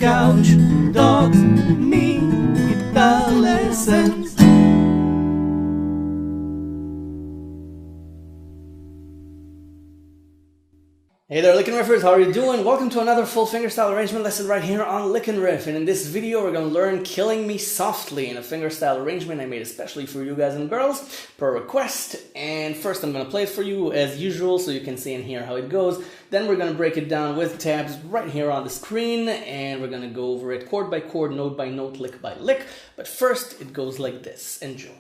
couch, dogs, me, guitar lessons. Hey there, Lick and Riffers, how are you doing? Welcome to another full fingerstyle arrangement lesson right here on Lick and Riff. And in this video, we're going to learn Killing Me Softly in a fingerstyle arrangement I made especially for you guys and girls per request. And first, I'm going to play it for you as usual so you can see and hear how it goes. Then we're going to break it down with tabs right here on the screen. And we're going to go over it chord by chord, note by note, lick by lick. But first, it goes like this. Enjoy.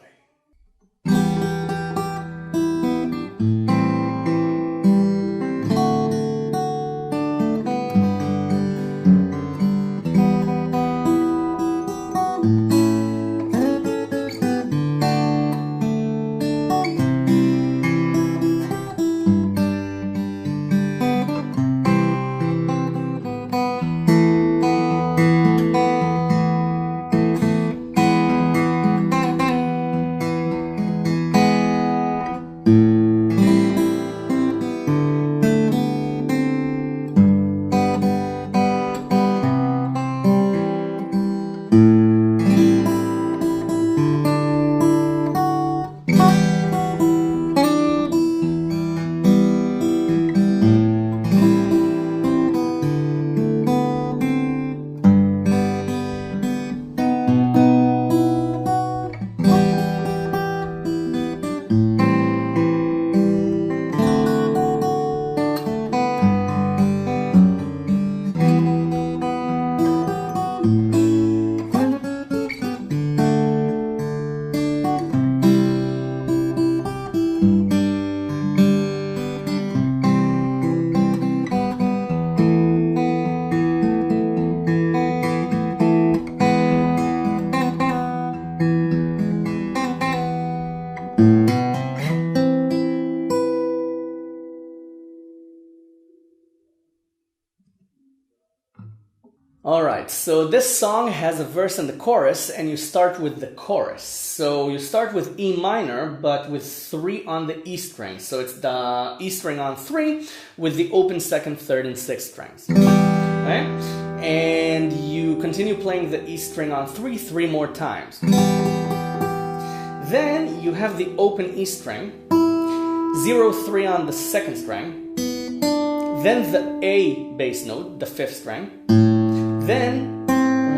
Alright, so this song has a verse and the chorus, and you start with the chorus. So you start with E minor, but with 3 on the E string. So it's the E string on 3 with the open 2nd, 3rd, and 6th strings. Okay? And you continue playing the E string on 3 more times. Then you have the open E string, 0, 3 on the 2nd string, then the A bass note, the 5th string, then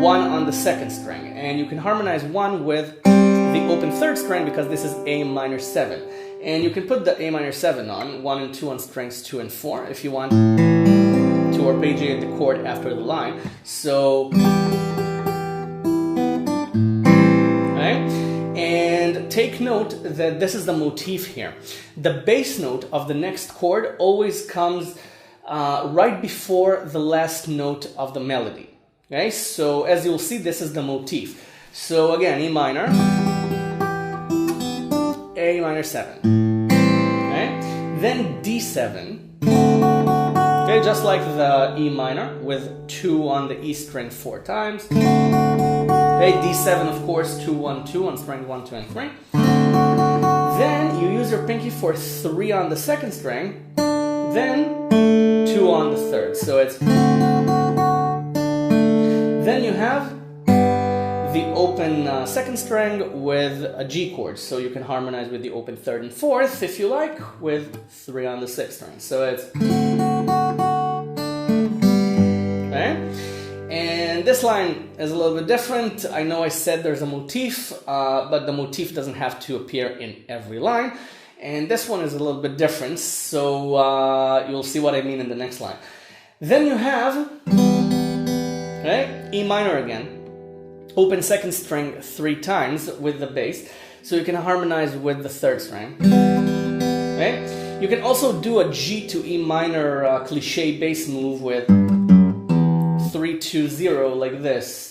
1 on the 2nd string, and you can harmonize 1 with the open 3rd string because this is A minor 7. And you can put the A minor 7 on, 1 and 2 on strings 2 and 4 if you want to arpeggiate the chord after the line. So, okay? And take note that this is the motif here. The bass note of the next chord always comes right before the last note of the melody. Okay, so as you'll see, this is the motif. So again, E minor, A minor 7. Okay, then D7. Okay, just like the E minor with 2 on the E string 4 times. Okay, D7, of course, 2, 1, 2 on string 1, 2, and 3. Then you use your pinky for 3 on the 2nd string. Then 2 on the 3rd. So it's. Then you have the open 2nd string with a G chord, so you can harmonize with the open 3rd and 4th if you like, with 3 on the 6th string. So it's. Okay? And this line is a little bit different. I know I said there's a motif, but the motif doesn't have to appear in every line. And this one is a little bit different, so you'll see what I mean in the next line. Then you have, okay, E minor again, open 2nd string 3 times with the bass, so you can harmonize with the 3rd string. Okay? You can also do a G to E minor cliche bass move with 3, 2, 0 like this.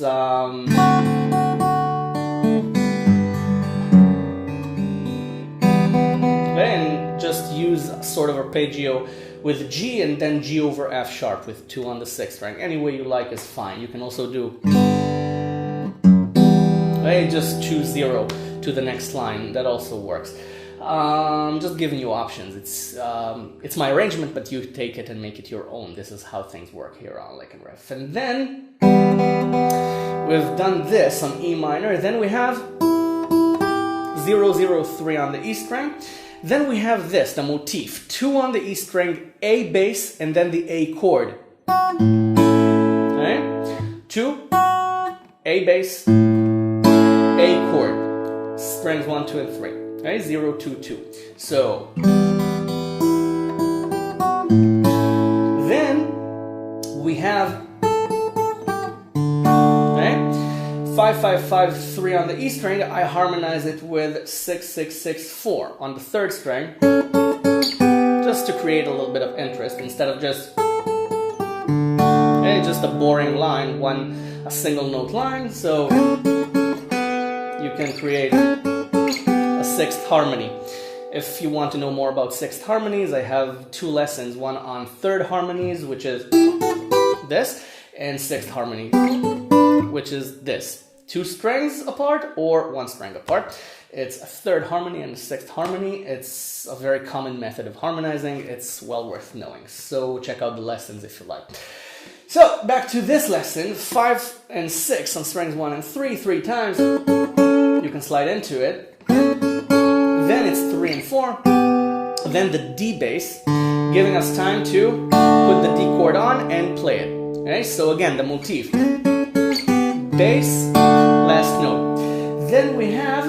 And just use sort of arpeggio with G and then G over F sharp with 2 on the 6th string. Any way you like is fine. You can also do, okay, just choose 0 to the next line. That also works. Just giving you options. It's my arrangement, but you take it and make it your own. This is how things work here on Lick and Riff. And then We've done this on E minor. Then we have 0, 0, 3 on the E string. Then we have this, the motif. 2 on the E string, A bass, and then the A chord. Okay? 2, A bass, A chord. Strings 1, 2, and 3. Okay? 0, 2, 2. So then we have 5, 5, 5, 3 on the E string. I harmonize it with 6, 6, 6, 4 on the 3rd string, just to create a little bit of interest instead of just a boring line, a single note line. So you can create a 6th harmony. If you want to know more about 6th harmonies, I have 2 lessons, one on 3rd harmonies, which is this, and 6th harmony, which is this. 2 strings apart or 1 string apart. It's a 3rd harmony and a 6th harmony. It's a very common method of harmonizing. It's well worth knowing. So check out the lessons if you like. So back to this lesson, 5 and 6 on strings 1 and 3 times. You can slide into it. Then it's 3 and 4. Then the D bass, giving us time to put the D chord on and play it. Okay, so again, the motif. Bass, last note. Then we have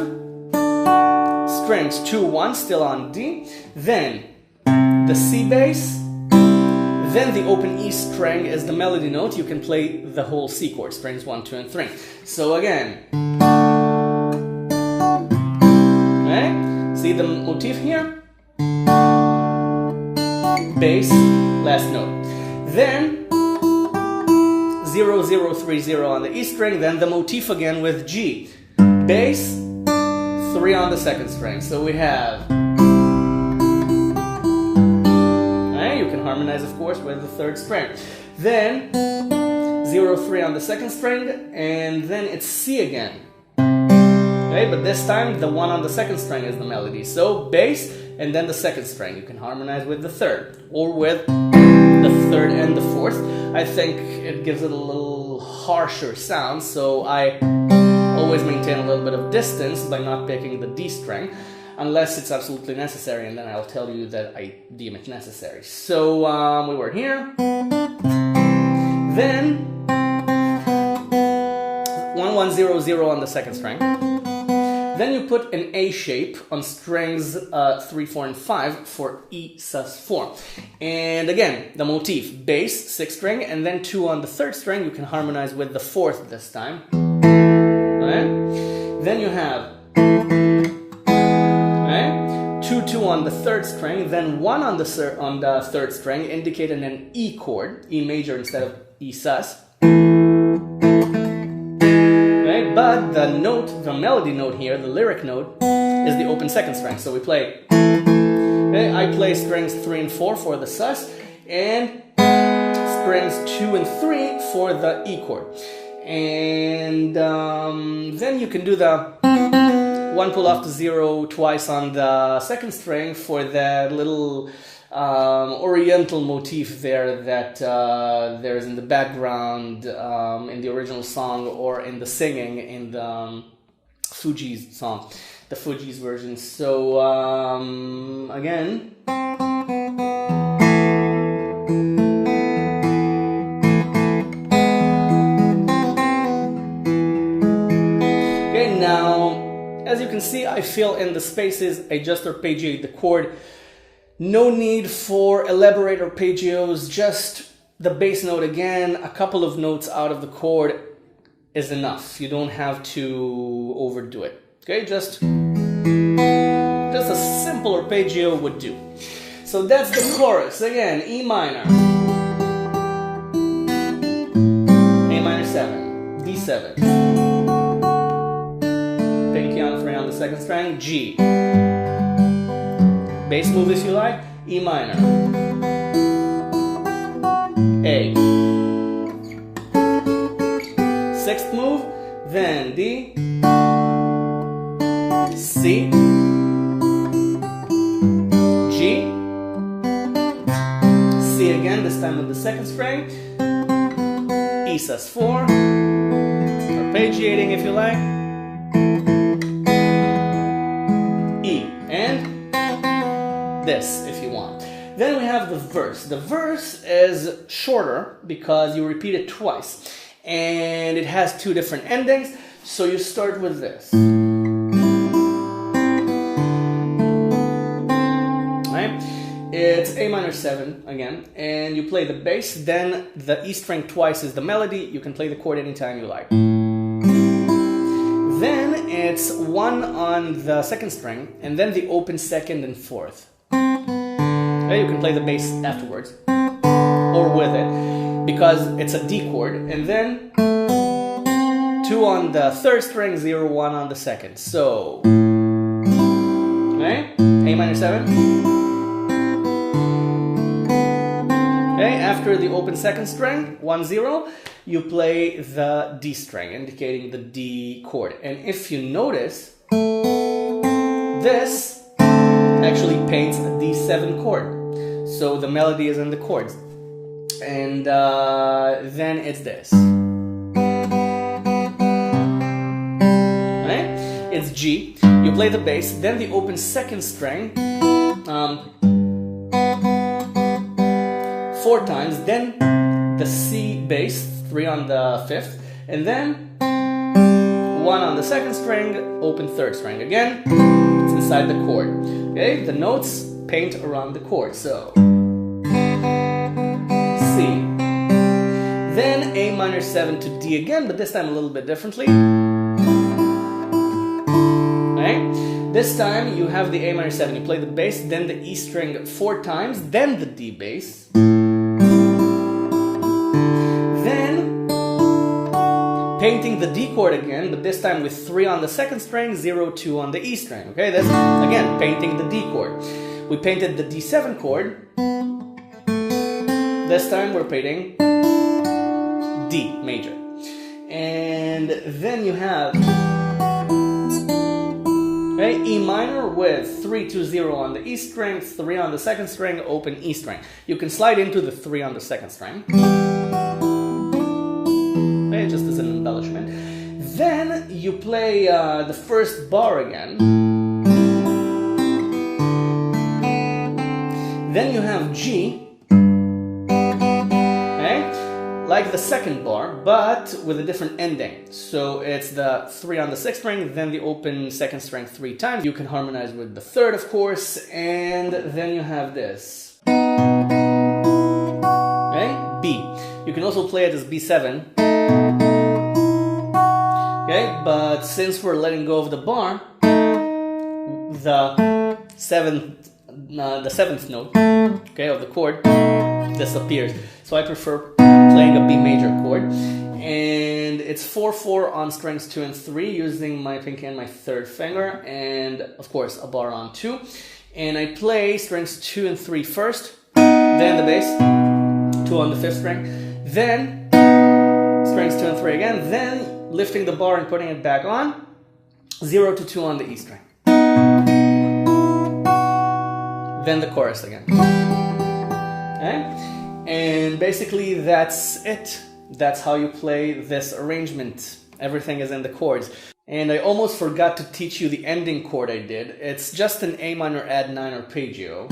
strings 2, 1, still on D. Then the C bass. Then the open E string is the melody note. You can play the whole C chord, strings 1, 2, and 3. So again, okay, see the motif here? Bass, last note. Then 0, 0, 3, 0 on the E string, then the motif again with G. Bass, 3 on the 2nd string. So we have, okay, you can harmonize of course with the 3rd string. Then 0, 3 on the 2nd string, and then it's C again. Okay, but this time the 1 on the 2nd string is the melody. So bass, and then the 2nd string. You can harmonize with the 3rd, or with the 3rd and the 4th. I think it gives it a little harsher sound, so I always maintain a little bit of distance by not picking the D string, unless it's absolutely necessary, and then I'll tell you that I deem it necessary. So we were here. Then 1, 1, 0, 0 on the 2nd string. Then you put an A shape on strings 3, 4, and 5 for E sus4. And again, the motif, bass, 6th string, and then 2 on the 3rd string. You can harmonize with the 4th this time. Okay? Then you have 2, 2 on the 3rd string, then 1 on the 3rd string, indicating an E chord, E major instead of E sus. But the note, the melody note here, the lyric note, is the open 2nd string. So we play, okay, I play strings 3 and 4 for the sus, and strings 2 and 3 for the E chord. And then you can do the 1 pull off to 0 twice on the 2nd string for that little oriental motif there that there's in the background in the original song, or in the singing in the Fugees song, the Fugees version. So again, okay, now as you can see, I fill in the spaces, I just arpeggiate the chord. No need for elaborate arpeggios, just the bass note again, a couple of notes out of the chord is enough. You don't have to overdo it. Okay, just a simple arpeggio would do. So that's the chorus. Again, E minor, A minor 7, D7, pinky on 3 on the 2nd string, G. Bass move if you like, E minor, A. 6th move, then D, C, G, C again, this time with the 2nd string, E sus4, arpeggiating if you like. E, and this if you want. Then we have the verse. The verse is shorter because you repeat it twice. And it has two different endings. So you start with this. Right? It's A minor 7 again. And you play the bass. Then the E string twice is the melody. You can play the chord anytime you like. Then it's 1 on the second string. And then the open second and fourth. Okay, you can play the bass afterwards. Or with it. Because it's a D chord. And then 2 on the third string, 0, 1 on the second. So, okay, A minor 7. Okay, after the open second string, 1, 0, you play the D string, indicating the D chord. And if you notice, this actually paints a D7 chord. So the melody is in the chords. And then it's this. It's G, you play the bass, then the open second string 4 times, then the C bass, 3 on the 5th, and then 1 on the second string, open third string. Again, it's inside the chord. Okay, the notes paint around the chord. So C, then A minor 7 to D again, but this time a little bit differently. This time you have the A minor 7, you play the bass, then the E string 4 times, then the D bass. Then painting the D chord again, but this time with 3 on the second string, 0, 2 on the E string. Okay, that's again painting the D chord. We painted the D7 chord. This time we're painting D major. And then you have okay, E minor with 3, 2, 0 on the E string, 3 on the second string, open E string. You can slide into the 3 on the second string. Okay, just as an embellishment. Then you play the first bar again. Then you have G. Like the second bar, but with a different ending. So it's the 3 on the 6th string, then the open second string 3 times. You can harmonize with the third, of course, and then you have this. Okay, B. You can also play it as B7. Okay, but since we're letting go of the bar, the seventh note, okay, of the chord disappears. So I prefer playing a B major chord, and it's 4/4 on strings 2 and 3 using my pinky and my third finger, and of course a bar on 2. And I play strings 2 and 3 first, then the bass, 2 on the 5th string, then strings 2 and 3 again, then lifting the bar and putting it back on, 0 to 2 on the E string. Then the chorus again. Okay? And basically that's it. That's how you play this arrangement. Everything is in the chords. And I almost forgot to teach you the ending chord I did. It's just an A minor add 9 arpeggio.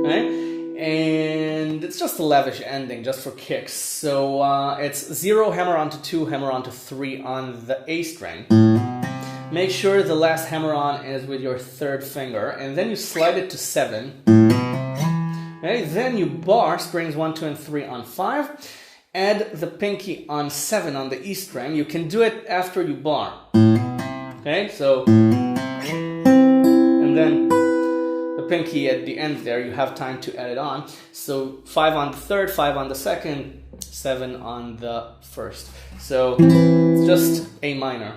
Okay? And it's just a lavish ending, just for kicks. So it's 0, hammer onto 2, hammer onto 3 on the A string. Make sure the last hammer on is with your third finger, and then you slide it to 7. Okay, then you bar strings 1, 2, and 3 on 5. Add the pinky on 7 on the E string. You can do it after you bar. Okay, so, and then the pinky at the end there, you have time to add it on. So 5 on the third, 5 on the second, 7 on the first. So it's just A minor.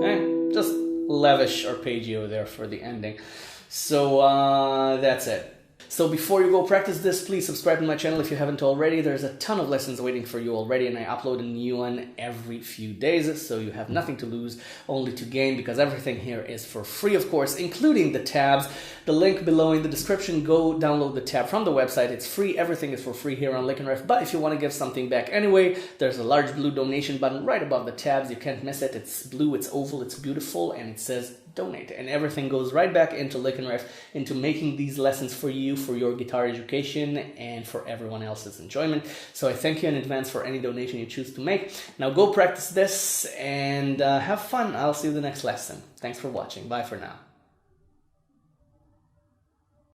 Okay, just lavish arpeggio there for the ending. So that's it. So before you go practice this, please subscribe to my channel if you haven't already. There's a ton of lessons waiting for you already, and I upload a new one every few days, so you have nothing to lose, only to gain, because everything here is for free, of course, including the tabs. The link below in the description, go download the tab from the website. It's free. Everything is for free here on Lick and Ref, but if you want to give something back anyway, there's a large blue donation button right above the tabs. You can't miss it. It's blue, it's oval, it's beautiful, and it says donate, and everything goes right back into Lick and Ref, into making these lessons for you, for your guitar education, and for everyone else's enjoyment. So I thank you in advance for any donation you choose to make. Now go practice this and have fun. I'll see you in the next lesson. Thanks for watching. Bye for now.